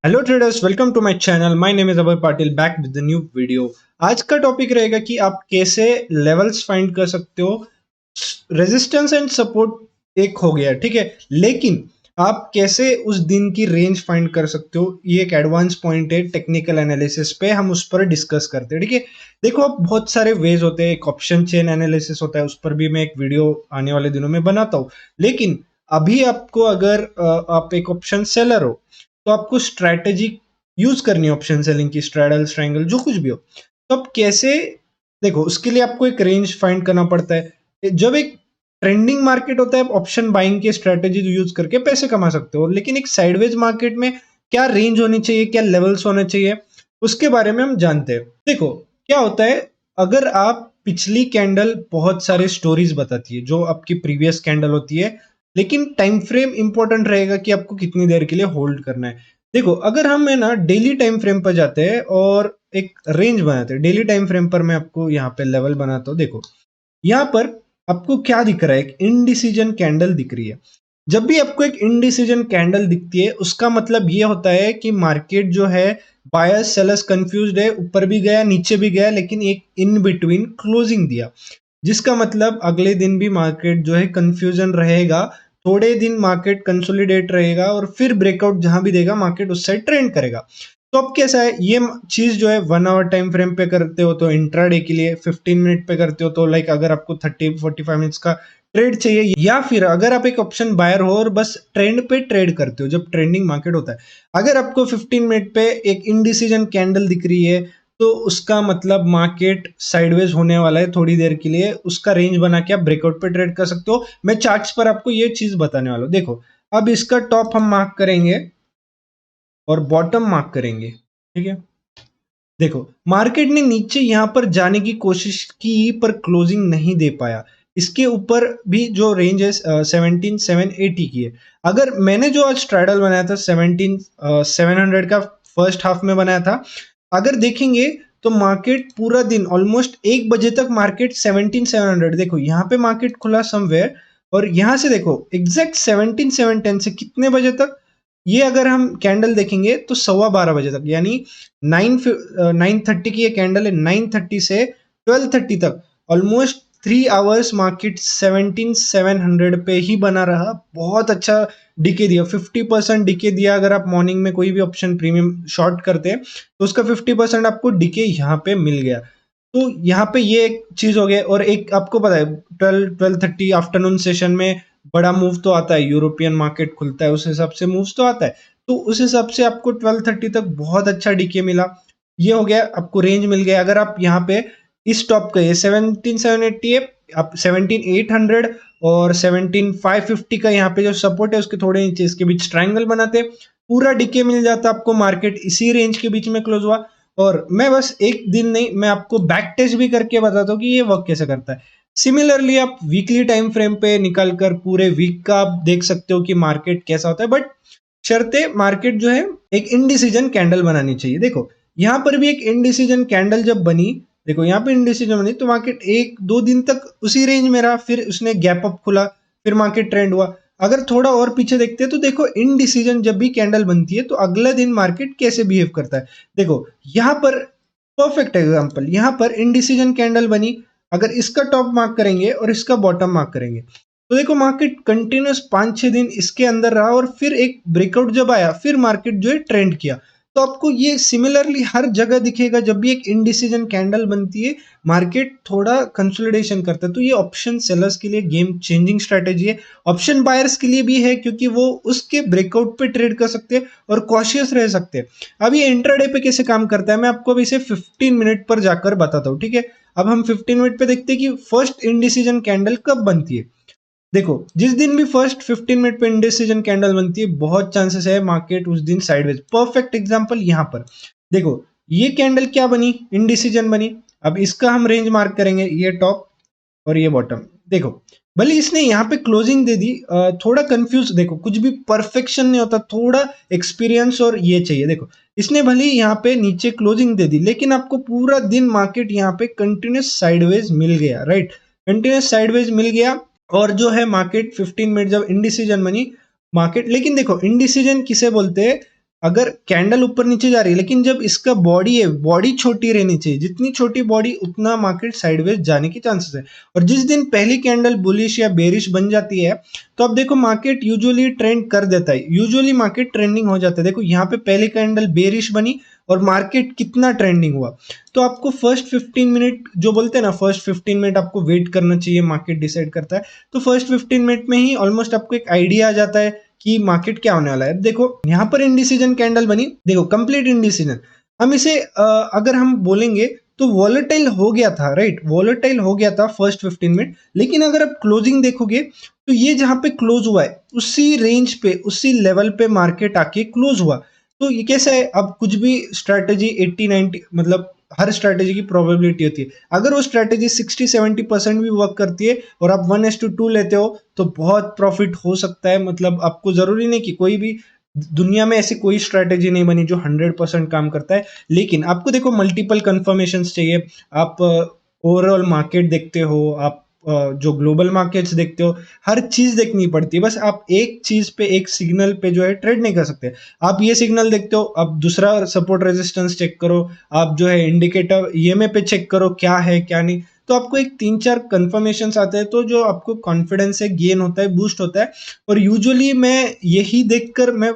Hello traders, welcome to my channel. My name is Abhay Patil, back with the new video. आज का topic रहेगा कि आप कैसे लेवल्स फाइंड कर सकते हो। रेजिस्टेंस एंड सपोर्ट एक हो गया, ठीक है, लेकिन आप कैसे उस दिन की रेंज फाइंड कर सकते हो, ये एक एडवांस पॉइंट है। टेक्निकल एनालिसिस पे हम उस पर डिस्कस करते हैं, ठीक है। देखो, अब बहुत सारे वेज होते हैं। एक ऑप्शन चेन एनालिसिस होता है, उस पर भी मैं एक वीडियो आने वाले दिनों में बनाता हूँ। लेकिन अभी आपको अगर आप एक ऑप्शन सेलर हो तो आपको स्ट्रैटेजी यूज करनी है, ऑप्शन सेलिंग की, स्ट्रैडल, ट्रायंगल, जो कुछ भी हो। तो अब कैसे, देखो, उसके लिए आपको एक रेंज फाइंड करना पड़ता है। जब एक ट्रेंडिंग मार्केट होता है, ऑप्शन बाइंग की स्ट्रैटेजी यूज करके पैसे कमा सकते हो। लेकिन एक साइडवेज मार्केट में क्या रेंज होनी चाहिए, क्या लेवल्स होने चाहिए, उसके बारे में हम जानते हैं। देखो क्या होता है, अगर आप पिछली कैंडल बहुत सारे स्टोरीज बताती है, जो आपकी प्रीवियस कैंडल होती है, लेकिन टाइम फ्रेम इंपॉर्टेंट रहेगा कि आपको कितनी देर के लिए होल्ड करना है। देखो, अगर हम है ना डेली टाइम फ्रेम पर जाते हैं और एक रेंज बनाते हैं, डेली टाइम फ्रेम पर मैं आपको यहाँ पे लेवल बनाता हूँ। देखो यहाँ पर आपको क्या दिख रहा है, एक इनडिसीजन कैंडल दिख रही है। जब भी आपको एक इनडिसीजन कैंडल दिखती है, उसका मतलब ये होता है कि मार्केट जो है, बायर्स सेलर्स कंफ्यूज्ड है, ऊपर भी गया नीचे भी गया, लेकिन एक इन बिटवीन क्लोजिंग दिया, जिसका मतलब अगले दिन भी मार्केट जो है कंफ्यूजन रहेगा। थोड़े दिन मार्केट कंसोलिडेट रहेगा और फिर ब्रेकआउट जहां भी देगा मार्केट उस साइड ट्रेंड करेगा। तो अब कैसा है, ये चीज जो है 1 आवर टाइम फ्रेम पे करते हो तो इंट्राडे के लिए, 15 मिनट पे करते हो तो लाइक अगर आपको 30-45 मिनट्स का ट्रेड चाहिए, या फिर अगर आप एक ऑप्शन बायर हो और बस ट्रेंड पे ट्रेड करते हो जब ट्रेंडिंग मार्केट होता है, अगर आपको 15 मिनट पे एक इनडिसीजन कैंडल दिख रही है तो उसका मतलब मार्केट साइडवेज होने वाला है थोड़ी देर के लिए। उसका रेंज बना के आप ब्रेकआउट पे ट्रेड कर सकते हो। मैं चार्ट्स पर आपको ये चीज बताने वाला हूँ। देखो, अब इसका टॉप हम मार्क करेंगे और बॉटम मार्क करेंगे, ठीक है। देखो, मार्केट ने नीचे यहां पर जाने की कोशिश की पर क्लोजिंग नहीं दे पाया। इसके ऊपर भी जो रेंज है 17,780 की है। अगर मैंने जो आज स्ट्रैडल बनाया था 17,700 का फर्स्ट हाफ में बनाया था, अगर देखेंगे तो मार्केट पूरा दिन ऑलमोस्ट 1 बजे तक मार्केट 17,700, देखो यहाँ पे मार्केट खुला समवेयर, और यहां से देखो एग्जैक्ट 17,710 से कितने बजे तक, ये अगर हम कैंडल देखेंगे तो 12:15 बजे तक, यानी 9:30 की ये कैंडल है। 9:30 से 12:30 तक ऑलमोस्ट 3 आवर्स मार्केट 17,700 पे ही बना रहा। बहुत अच्छा डीके दिया, 50% डीके दिया। अगर आप मॉर्निंग में कोई भी ऑप्शन प्रीमियम शॉर्ट करते हैं तो उसका 50% आपको डीके यहाँ पे मिल गया। तो यहाँ पे ये एक चीज हो गया। और एक आपको पता है 12-12:30 आफ्टरनून सेशन में बड़ा मूव तो आता है, यूरोपियन मार्केट खुलता है, उस हिसाब से मूव्स तो आता है। तो उस हिसाब से आपको 12:30 तक बहुत अच्छा डीके मिला। ये हो गया, आपको रेंज मिल गया। अगर आप यहाँ पे इस टॉप का, ये 17,780 है, आप 17,800 और 17,550 का यहाँ पे जो सपोर्ट है उसके थोड़े नीचे इसके बीच ट्रायंगल बनाते, पूरा डीके मिल जाता आपको। मार्केट इसी रेंज के बीच में क्लोज हुआ। और मैं बस एक दिन नहीं, मैं आपको बैक टेस्ट भी करके बताता हूँ कि ये वर्क कैसे करता है। सिमिलरली आप वीकली टाइम फ्रेम पे निकालकर पूरे वीक का आप देख सकते हो कि मार्केट कैसा होता है। बट शर्ते, मार्केट जो है एक इनडिसीजन कैंडल बनानी चाहिए। देखो यहाँ पर भी एक इनडिसीजन कैंडल जब बनी, देखो यहाँ पे इनडिसीजन बनी तो मार्केट 1-2 दिन तक उसी रेंज में रहा, फिर उसने गैप अप खुला, फिर मार्केट ट्रेंड हुआ। अगर थोड़ा और पीछे देखते हैं तो देखो, इनडिसीजन जब भी कैंडल बनती है तो अगला दिन मार्केट कैसे बिहेव करता है। देखो यहाँ पर परफेक्ट एग्जांपल, यहाँ पर इनडिसीजन कैंडल बनी। अगर इसका टॉप मार्क करेंगे और इसका बॉटम मार्क करेंगे तो देखो मार्केट कंटिन्यूस 5-6 दिन इसके अंदर रहा, और फिर एक ब्रेकआउट जब आया फिर मार्केट जो है ट्रेंड किया। तो आपको ये सिमिलरली हर जगह दिखेगा, जब भी एक इनडिसीजन कैंडल बनती है मार्केट थोड़ा कंसोलिडेशन करता है। तो ये ऑप्शन सेलर्स के लिए गेम चेंजिंग स्ट्रेटेजी है, ऑप्शन बायर्स के लिए भी है, क्योंकि वो उसके ब्रेकआउट पे ट्रेड कर सकते हैं और कॉशियस रह सकते हैं। अब ये इंट्राडे पे कैसे काम करता है मैं आपको अब इसे 15 मिनट पर जाकर बताता हूँ, ठीक है। अब हम 15 मिनट पे देखते हैं कि फर्स्ट इनडिसीजन कैंडल कब बनती है। देखो, जिस दिन भी फर्स्ट 15 मिनट पे इंडिसीजन कैंडल बनती है, बहुत चांसेस है मार्केट उस दिन साइडवेज। परफेक्ट एग्जांपल यहाँ पर देखो, ये कैंडल क्या बनी, इंडिसीजन बनी। अब इसका हम रेंज मार्क करेंगे, ये टॉप और ये बॉटम। देखो, भले इसने यहाँ पे क्लोजिंग दे दी, थोड़ा कंफ्यूज, देखो कुछ भी परफेक्शन नहीं होता, थोड़ा एक्सपीरियंस और ये चाहिए। देखो, इसने भले यहाँ पे नीचे क्लोजिंग दे दी, लेकिन आपको पूरा दिन मार्केट यहाँ पे कंटिन्यूस साइडवेज मिल गया, राइट, कंटिन्यूस साइडवेज मिल गया। और जो है मार्केट 15 मिनट जब इंडिसीजन बनी मार्केट, लेकिन देखो इंडिसीजन किसे बोलते हैं, अगर कैंडल ऊपर नीचे जा रही है लेकिन जब इसका बॉडी है, बॉडी छोटी रहनी चाहिए, जितनी छोटी बॉडी उतना मार्केट साइडवेज जाने की चांसेस है। और जिस दिन पहली कैंडल बुलिश या बेरिश बन जाती है तो अब देखो मार्केट यूजुअली ट्रेंड कर देता है, यूजुअली मार्केट ट्रेंडिंग हो जाता है। देखो यहाँ पे पहली कैंडल बेरिश बनी और मार्केट कितना ट्रेंडिंग हुआ। तो आपको फर्स्ट 15 मिनट जो बोलते हैं ना, फर्स्ट 15 मिनट आपको वेट करना चाहिए, मार्केट डिसाइड करता है। तो फर्स्ट 15 मिनट में ही ऑलमोस्ट आपको एक आइडिया आ जाता है कि मार्केट क्या होने वाला है। देखो यहाँ पर इंडिसीजन कैंडल बनी, देखो कंप्लीट इंडिसीजन। हम इसे अगर हम बोलेंगे तो वॉलेटाइल हो गया था, राइट, वॉलेटाइल हो गया था फर्स्ट 15 मिनट। लेकिन अगर आप क्लोजिंग देखोगे तो ये जहां पे क्लोज हुआ है उसी रेंज पे, उसी लेवल पे मार्केट आके क्लोज हुआ। तो ये कैसा है, अब कुछ भी स्ट्रैटेजी 80-90 मतलब हर स्ट्रैटेजी की प्रोबेबिलिटी होती है। अगर वो स्ट्रैटेजी 60-70% भी वर्क करती है और आप 1:2 लेते हो तो बहुत प्रॉफिट हो सकता है। मतलब आपको जरूरी नहीं कि कोई भी दुनिया में ऐसी कोई स्ट्रैटेजी नहीं बनी जो 100% काम करता है। लेकिन आपको देखो मल्टीपल कंफर्मेशंस चाहिए। आप ओवरऑल मार्केट देखते हो, आप जो ग्लोबल मार्केट्स देखते हो, हर चीज देखनी पड़ती है। बस आप एक चीज पे, एक सिग्नल पे जो है ट्रेड नहीं कर सकते। आप ये सिग्नल देखते हो, आप दूसरा सपोर्ट रेजिस्टेंस चेक करो, आप जो है इंडिकेटर ईएमए पे चेक करो क्या है क्या नहीं। तो आपको एक 3-4 कंफर्मेशन आते हैं तो जो आपको कॉन्फिडेंस है गेन होता है, बूस्ट होता है। और यूजुअली मैं यही देखकर मैं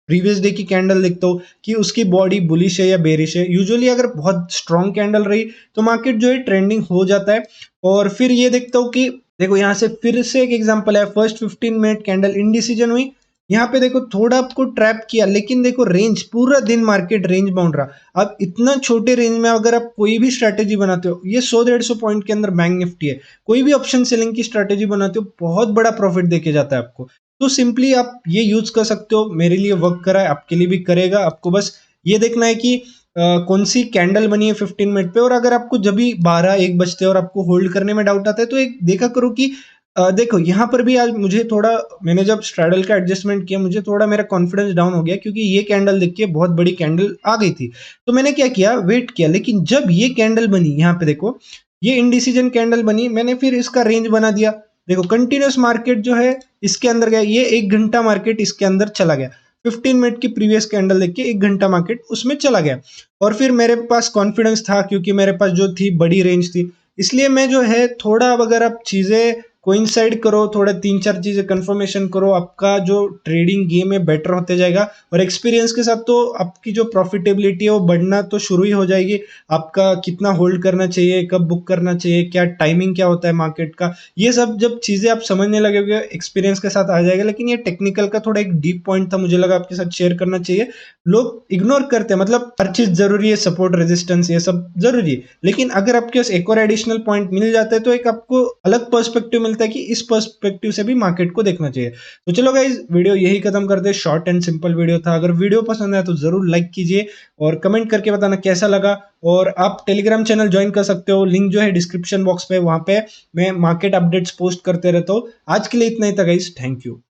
प्रीवियस डे की कैंडल देखता हूँ कि उसकी बॉडी बुलिश है या बेरिश है। यूजुअली अगर बहुत स्ट्रॉन्ग कैंडल रही तो मार्केट जो है ट्रेंडिंग हो जाता है। और फिर ये देखता हूँ कि देखो यहाँ से फिर से एक एग्जांपल है, फर्स्ट 15 मिनट कैंडल इंडिसीजन हुई, यहाँ पे देखो थोड़ा आपको ट्रैप किया, लेकिन देखो रेंज पूरा दिन मार्केट रेंज बाउंड रहा। अब इतना छोटे रेंज में अगर आप कोई भी स्ट्रैटेजी बनाते हो, ये 100-150 पॉइंट के अंदर बैंक निफ्टी है, कोई भी ऑप्शन सेलिंग की स्ट्रैटेजी बनाते हो बहुत बड़ा प्रॉफिट देके जाता है आपको। तो सिंपली आप ये यूज कर सकते हो, मेरे लिए वर्क करा है, आपके लिए भी करेगा। आपको बस ये देखना है कि कौन सी कैंडल बनी है 15 मिनट पे। और अगर आपको जब भी 12-1 बजते हैं और आपको होल्ड करने में डाउट आता है तो एक देखा करो कि देखो यहाँ पर भी आज मुझे थोड़ा, मैंने जब स्ट्रैडल का एडजस्टमेंट किया मुझे थोड़ा मेरा कॉन्फिडेंस डाउन हो गया क्योंकि ये कैंडल देख के बहुत बड़ी कैंडल आ गई थी। तो मैंने क्या किया, वेट किया। लेकिन जब ये कैंडल बनी, यहाँ पे देखो ये इंडिसीजन कैंडल बनी, मैंने फिर इसका रेंज बना दिया। देखो कंटिन्यूस मार्केट जो है इसके अंदर गया, ये 1 घंटा मार्केट इसके अंदर चला गया। 15 मिनट की प्रीवियस कैंडल देख के 1 घंटा मार्केट उसमें चला गया। और फिर मेरे पास कॉन्फिडेंस था क्योंकि मेरे पास जो थी बड़ी रेंज थी, इसलिए मैं जो है थोड़ा, अगर आप चीजें कोइंसाइड करो, थोड़ा 3-4 चीजें कंफर्मेशन करो, आपका जो ट्रेडिंग गेम है बेटर होते जाएगा। और एक्सपीरियंस के साथ तो आपकी जो प्रॉफिटेबिलिटी है वो बढ़ना तो शुरू ही हो जाएगी। आपका कितना होल्ड करना चाहिए, कब बुक करना चाहिए, क्या टाइमिंग क्या होता है मार्केट का, ये सब जब चीजें आप समझने लगोगे एक्सपीरियंस के साथ आ जाएगा। लेकिन ये टेक्निकल का थोड़ा एक डीप पॉइंट था, मुझे लगा आपके साथ शेयर करना चाहिए। लोग इग्नोर करते हैं, मतलब हर चीज जरूरी है, सपोर्ट रेजिस्टेंस ये सब जरूरी है, लेकिन अगर आपके पास एक और एडिशनल पॉइंट मिल जाता है तो एक आपको अलग पर्सपेक्टिव मिलता है कि इस पर्सपेक्टिव से भी मार्केट को देखना चाहिए। तो चलो गाइस, वीडियो यही खत्म करते हैं, शॉर्ट एंड सिंपल वीडियो था। अगर वीडियो पसंद आया तो जरूर लाइक कीजिए और कमेंट करके बताना कैसा लगा। और आप टेलीग्राम चैनल ज्वाइन कर सकते हो, लिंक जो है डिस्क्रिप्शन बॉक्स पे, वहां पे मैं मार्केट अपडेट्स पोस्ट करते रहता हूँ। आज के लिए इतना ही था गाइस, थैंक यू।